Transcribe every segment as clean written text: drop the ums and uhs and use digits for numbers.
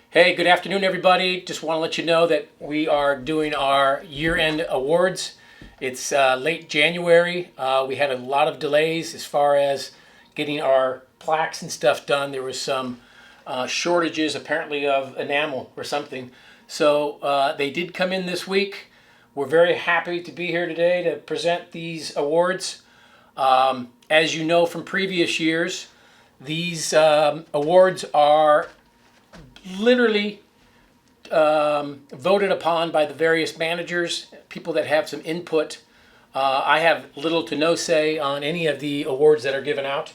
Hey, good afternoon, everybody. Just want to let you know that we are doing our year-end awards. It's late January. We had a lot of delays as far as getting our plaques and stuff done. There was some shortages apparently of enamel or something. So they did come in this week. We're very happy to be here today to present these awards. As you know from previous years, these awards are literally voted upon by the various managers, people that have some input. I have little to no say on any of the awards that are given out.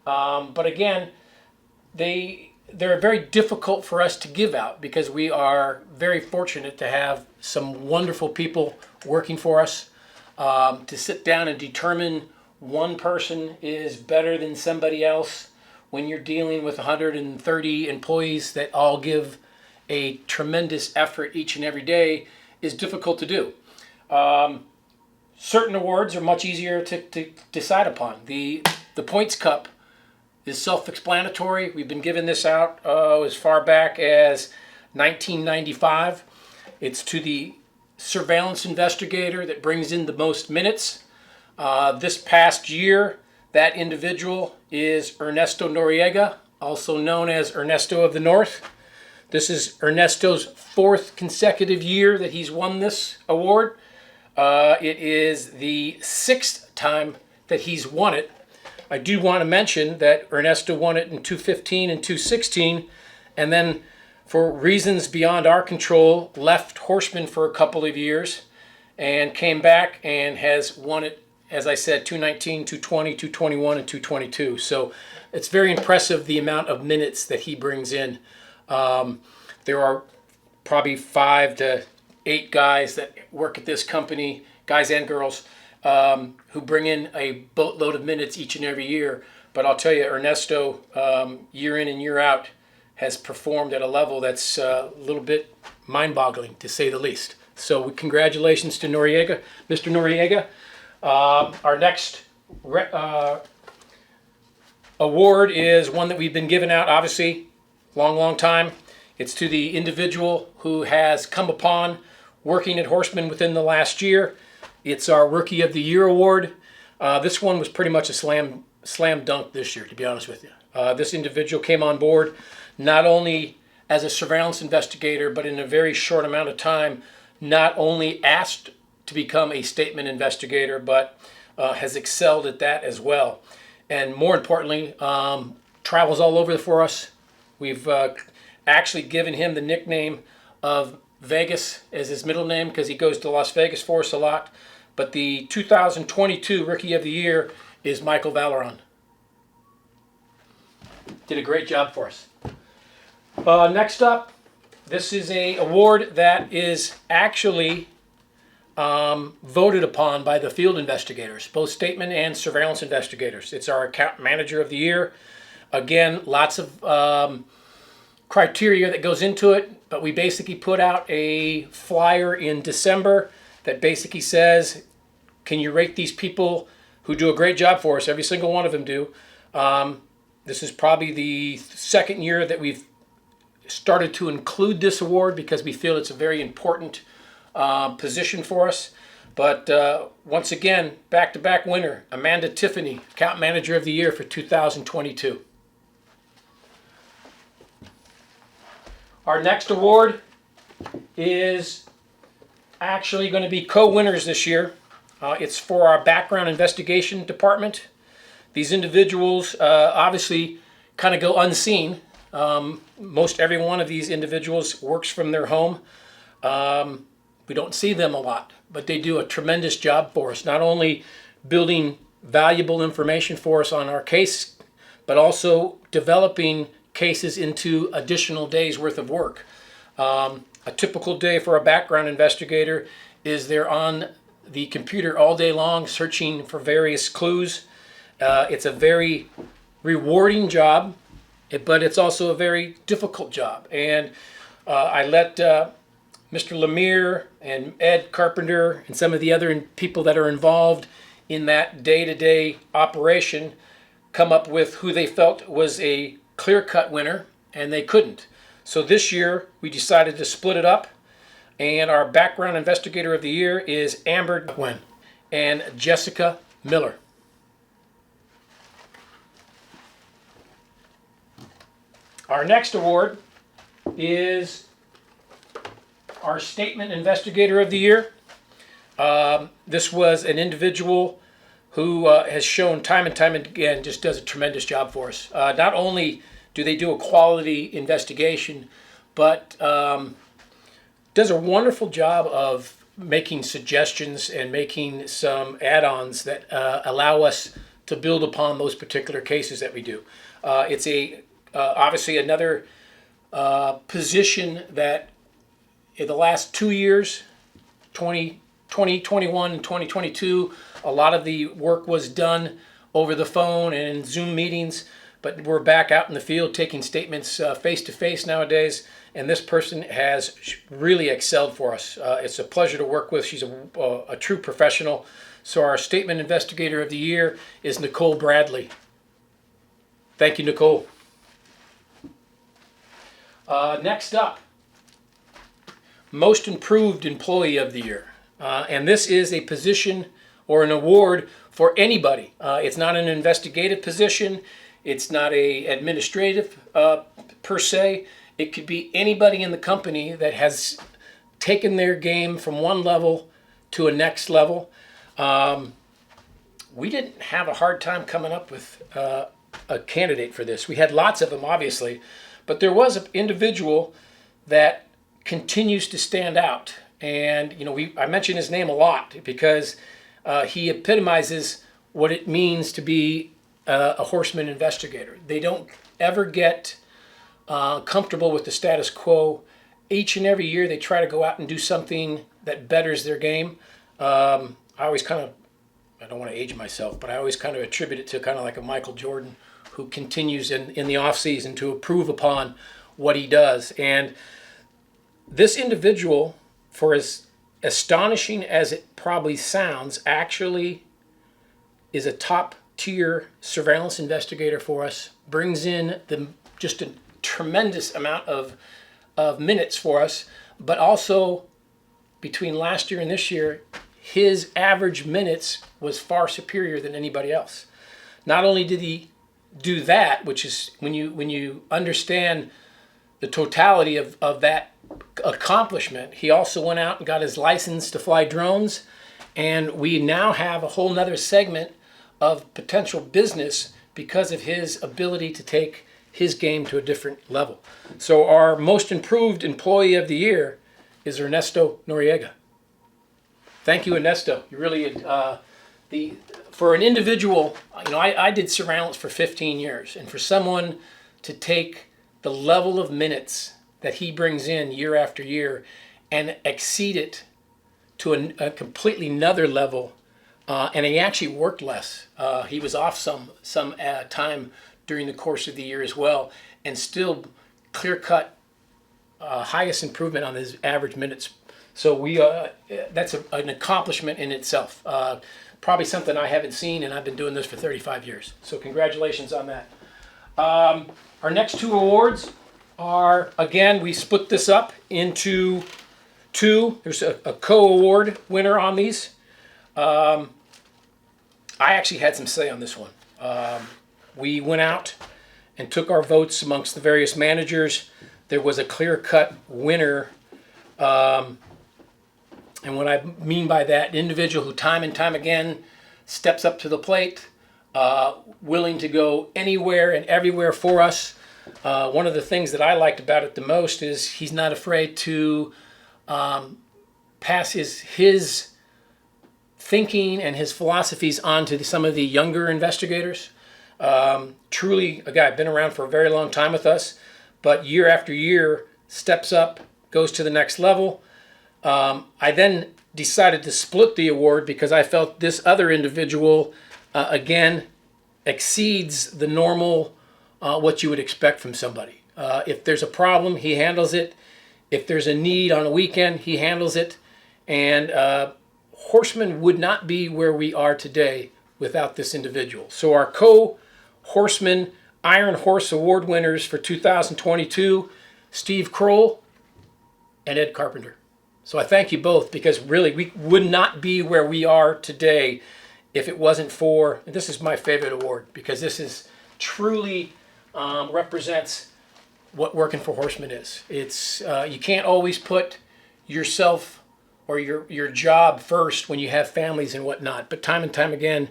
But again, they're very difficult for us to give out because we are very fortunate to have some wonderful people working for us. To sit down and determine one person is better than somebody else when you're dealing with 130 employees that all give a tremendous effort each and every day is difficult to do. Certain awards are much easier to decide upon. The Points Cup is self-explanatory. We've been giving this out as far back as 1995. It's to the surveillance investigator that brings in the most minutes. This past year, that individual is Ernesto Noriega, also known as Ernesto of the North. This is Ernesto's fourth consecutive year that he's won this award. It is the sixth time that he's won it. I do want to mention that Ernesto won it in 2015 and 2016, and then for reasons beyond our control, left Horsemen for a couple of years and came back and has won it, as I said, 219, 220, 221, and 222. So it's very impressive the amount of minutes that he brings in. There are probably 5 to 8 guys that work at this company, guys and girls, who bring in a boatload of minutes each and every year. But I'll tell you, Ernesto, year in and year out, has performed at a level that's a little bit mind-boggling, to say the least. So congratulations to Noriega, Mr. Noriega. Our next award is one that we've been giving out, obviously, long time. It's to the individual who has come upon working at Horsemen within the last year. It's our Rookie of the Year award. This one was pretty much a slam dunk this year, to be honest with you. This individual came on board not only as a surveillance investigator, but in a very short amount of time, not only asked to become a statement investigator, but has excelled at that as well. And more importantly, travels all over for us. We've actually given him the nickname of Vegas as his middle name because he goes to Las Vegas for us a lot. But the 2022 Rookie of the Year is Michael Valeron. Did a great job for us. Next up, this is an award that is actually voted upon by the field investigators, both statement and surveillance investigators. It's our account manager of the year. Again, lots of criteria that goes into it, but we basically put out a flyer in December that basically says, can you rate these people who do a great job for us? Every single one of them do. This is probably the second year that we've started to include this award because we feel it's a very important position for us. But once again, back-to-back winner, Amanda Tiffany, Account Manager of the Year for 2022. Our next award is actually going to be co-winners this year. It's for our background investigation department. These individuals obviously kind of go unseen. Most every one of these individuals works from their home. We don't see them a lot, but they do a tremendous job for us, not only building valuable information for us on our case, but also developing cases into additional days worth of work. A typical day for a background investigator is they're on the computer all day long searching for various clues. It's a very rewarding job, but it's also a very difficult job. And I let Mr. Lemire and Ed Carpenter and some of the other people that are involved in that day-to-day operation come up with who they felt was a clear-cut winner, and they couldn't. So this year we decided to split it up, and our background investigator of the year is Amber Gwen and Jessica Miller. Our next award is our statement investigator of the year. This was an individual who has shown time and time again just does a tremendous job for us. Not only do they do a quality investigation, but does a wonderful job of making suggestions and making some add-ons that allow us to build upon those particular cases that we do. It's obviously another position that in the last 2 years, 2021 and 2022, a lot of the work was done over the phone and in Zoom meetings, but we're back out in the field taking statements face-to-face nowadays, and this person has really excelled for us. It's a pleasure to work with. She's a true professional. So our statement investigator of the year is Nicole Bradley. Thank you, Nicole. Next up, Most Improved Employee of the Year. And this is a position or an award for anybody. It's not an investigative position. It's not a administrative per se. It could be anybody in the company that has taken their game from one level to a next level. We didn't have a hard time coming up with a candidate for this. We had lots of them, obviously, but there was an individual that continues to stand out. And I mention his name a lot because he epitomizes what it means to be a Horseman investigator. They don't ever get comfortable with the status quo. Each and every year they try to go out and do something that betters their game. I don't want to age myself, but I always kind of attribute it to kind of like a Michael Jordan who continues in the off season to improve upon what he does. And this individual, for as astonishing as it probably sounds, actually is a top tier surveillance investigator for us, brings in just a tremendous amount of minutes for us, but also between last year and this year, his average minutes was far superior than anybody else. Not only did he do that, which is when you understand the totality of that accomplishment, he also went out and got his license to fly drones, and we now have a whole nother segment of potential business because of his ability to take his game to a different level. So our Most Improved Employee of the Year is Ernesto Noriega. Thank you, Ernesto. You really for an individual, I did surveillance for 15 years, and for someone to take the level of minutes that he brings in year after year and exceed it to a completely another level, and he actually worked less. He was off some time during the course of the year as well, and still clear-cut highest improvement on his average minutes. So that's an accomplishment in itself. Probably something I haven't seen, and I've been doing this for 35 years. So congratulations on that. Our next two awards are, again, we split this up into two. There's a co-award winner on these. I actually had some say on this one. We went out and took our votes amongst the various managers. There was a clear-cut winner. And what I mean by that, individual who time and time again steps up to the plate, willing to go anywhere and everywhere for us. One of the things that I liked about it the most is he's not afraid to pass his thinking and his philosophies on to some of the younger investigators. Truly a guy been around for a very long time with us, but year after year steps up, goes to the next level. I then decided to split the award because I felt this other individual, again, exceeds the normal, what you would expect from somebody. If there's a problem, he handles it. If there's a need on a weekend, he handles it. And Horsemen would not be where we are today without this individual. So our co-Horseman Iron Horse Award winners for 2022, Steve Carroll, and Ed Carpenter. So I thank you both, because really we would not be where we are today if it wasn't for, and this is my favorite award, because this is truly represents what working for Horsemen is. It's you can't always put yourself or your job first when you have families and whatnot, but time and time again,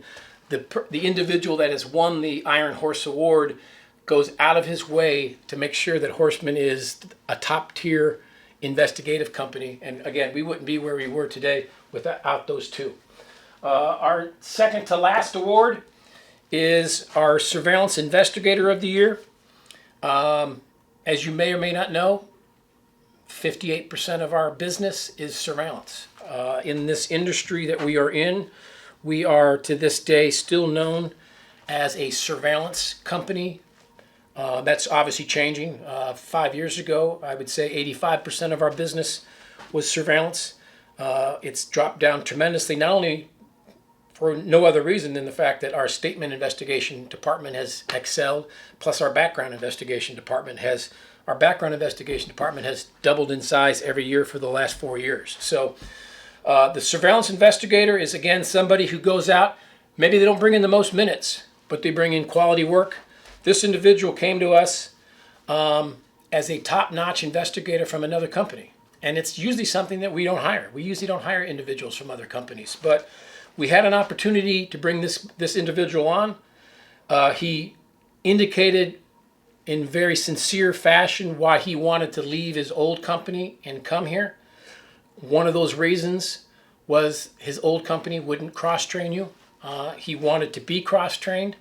the individual that has won the Iron Horse Award goes out of his way to make sure that Horsemen is a top tier investigative company. And again, we wouldn't be where we were today without those two. Our second to last award is our Surveillance Investigator of the Year. As you may or may not know, 58% of our business is surveillance. In this industry that we are in, we are to this day still known as a surveillance company. That's obviously changing. 5 years ago, I would say 85% of our business was surveillance. It's dropped down tremendously, not only for no other reason than the fact that our statement investigation department has excelled, plus our background investigation department has doubled in size every year for the last 4 years. So the surveillance investigator is, again, somebody who goes out, maybe they don't bring in the most minutes, but they bring in quality work. This individual came to us as a top-notch investigator from another company. And it's usually something that we don't hire. We usually don't hire individuals from other companies. But we had an opportunity to bring this individual on. He indicated in very sincere fashion why he wanted to leave his old company and come here. One of those reasons was his old company wouldn't cross-train you. He wanted to be cross-trained.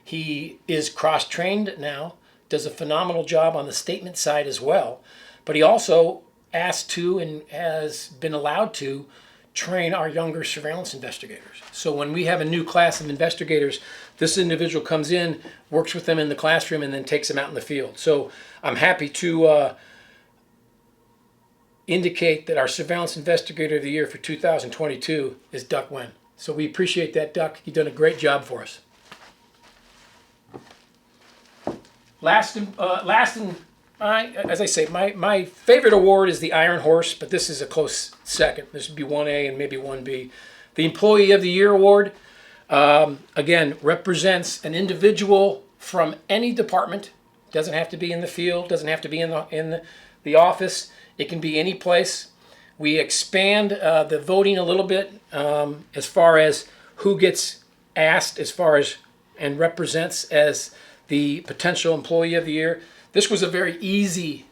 He is cross-trained now, does a phenomenal job on the statement side as well. But he also asked to and has been allowed to train our younger surveillance investigators. So when we have a new class of investigators, this individual comes in, works with them in the classroom, and then takes them out in the field. So I'm happy to indicate that our Surveillance Investigator of the Year for 2022 is Duck Wen. So we appreciate that, Duck. You've done a great job for us. As I say, my favorite award is the Iron Horse, but this is a close second. This would be 1A and maybe 1B. The Employee of the Year Award, again, represents an individual from any department. Doesn't have to be in the field, doesn't have to be in the office. It can be any place. We expand the voting a little bit as far as who gets asked and represents as the potential Employee of the Year. This was a very easy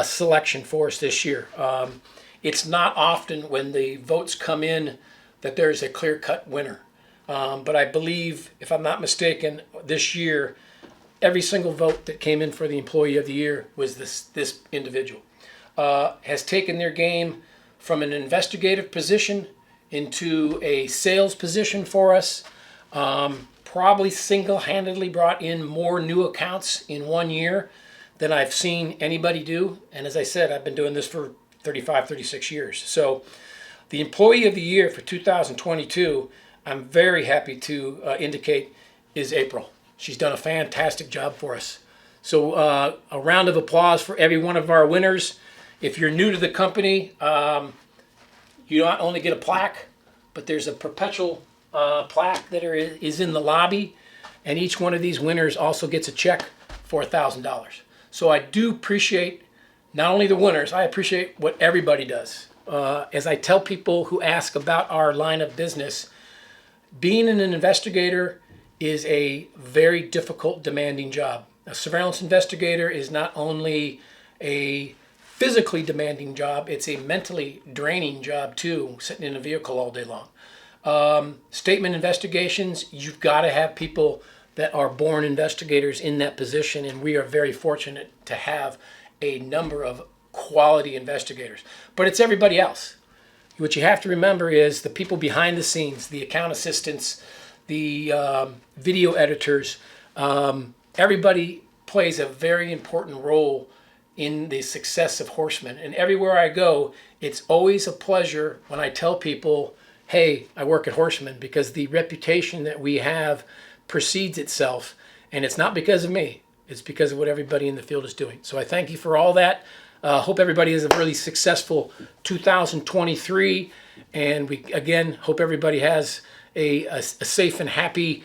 selection for us this year. It's not often when the votes come in that there's a clear-cut winner. But I believe, if I'm not mistaken, this year, every single vote that came in for the Employee of the Year was this individual. Has taken their game from an investigative position into a sales position for us. Probably single-handedly brought in more new accounts in 1 year than I've seen anybody do. And as I said, I've been doing this for 35, 36 years. So the Employee of the Year for 2022, I'm very happy to indicate, is April. She's done a fantastic job for us. So a round of applause for every one of our winners. If you're new to the company, you not only get a plaque, but there's a perpetual plaque that is in the lobby, and each one of these winners also gets a check for $1,000. So I do appreciate not only the winners, I appreciate what everybody does. As I tell people who ask about our line of business, being an investigator is a very difficult, demanding job. A surveillance investigator is not only a physically demanding job, it's a mentally draining job too, sitting in a vehicle all day long. Statement investigations, you've got to have people that are born investigators in that position, and we are very fortunate to have a number of quality investigators. But it's everybody else. What you have to remember is the people behind the scenes, the account assistants, the video editors. Everybody plays a very important role in the success of Horsemen. And everywhere I go, it's always a pleasure when I tell people, hey, I work at Horsemen, because the reputation that we have precedes itself. And it's not because of me. It's because of what everybody in the field is doing. So I thank you for all that. Hope everybody has a really successful 2023. And we, again, hope everybody has a safe and happy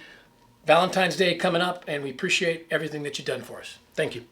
Valentine's Day coming up. And we appreciate everything that you've done for us. Thank you.